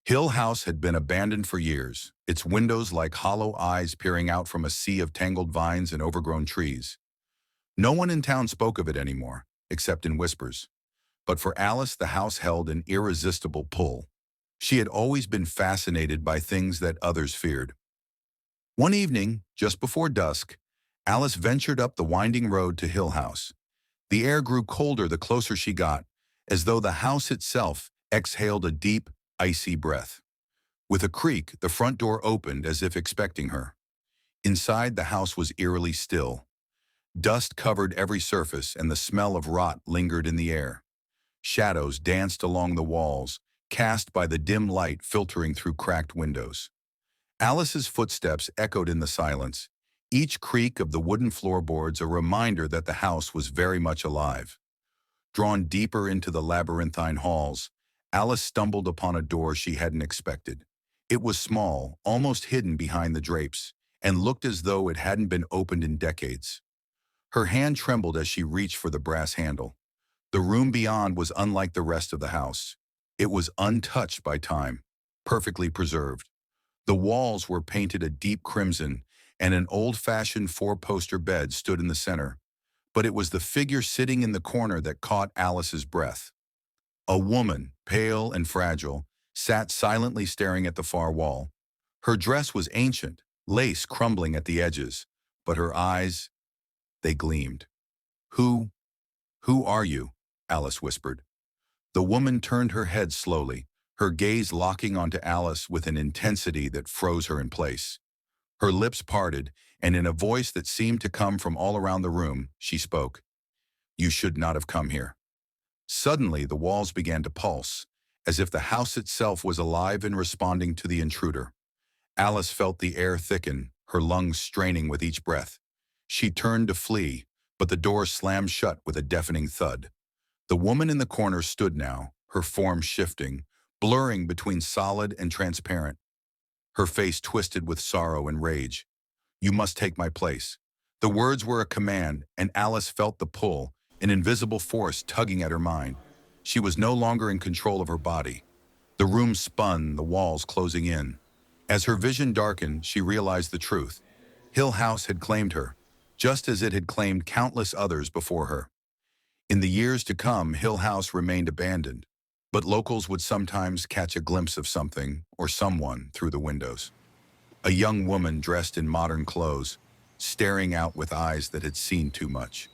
Hill House had been abandoned for years, its windows like hollow eyes peering out from a sea of tangled vines and overgrown trees. No one in town spoke of it anymore, except in whispers. But for Alice, the house held an irresistible pull. She had always been fascinated by things that others feared. One evening, just before dusk, Alice ventured up the winding road to Hill House. The air grew colder the closer she got, as though the house itself exhaled a deep, icy breath. With a creak, the front door opened as if expecting her. Inside, the house was eerily still. Dust covered every surface and the smell of rot lingered in the air. Shadows danced along the walls, cast by the dim light filtering through cracked windows. Alice's footsteps echoed in the silence, each creak of the wooden floorboards a reminder that the house was very much alive. Drawn deeper into the labyrinthine halls, Alice stumbled upon a door she hadn't expected. It was small, almost hidden behind the drapes, and looked as though it hadn't been opened in decades. Her hand trembled as she reached for the brass handle. The room beyond was unlike the rest of the house. It was untouched by time, perfectly preserved. The walls were painted a deep crimson, and an old-fashioned four-poster bed stood in the center. But it was the figure sitting in the corner that caught Alice's breath. A woman, pale and fragile, sat silently staring at the far wall. Her dress was ancient, lace crumbling at the edges, but her eyes, they gleamed. Who, who are you? Alice whispered. The woman turned her head slowly, her gaze locking onto Alice with an intensity that froze her in place. Her lips parted, and in a voice that seemed to come from all around the room, she spoke. You should not have come here. Suddenly, the walls began to pulse, as if the house itself was alive and responding to the intruder. Alice felt the air thicken, her lungs straining with each breath. She turned to flee, but the door slammed shut with a deafening thud. The woman in the corner stood now, her form shifting, blurring between solid and transparent. Her face twisted with sorrow and rage. You must take my place. The words were a command, and Alice felt the pull, an invisible force tugging at her mind. She was no longer in control of her body. The room spun, the walls closing in. As her vision darkened, she realized the truth. Hill House had claimed her, just as it had claimed countless others before her. In the years to come, Hill House remained abandoned, but locals would sometimes catch a glimpse of something or someone through the windows. A young woman dressed in modern clothes, staring out with eyes that had seen too much.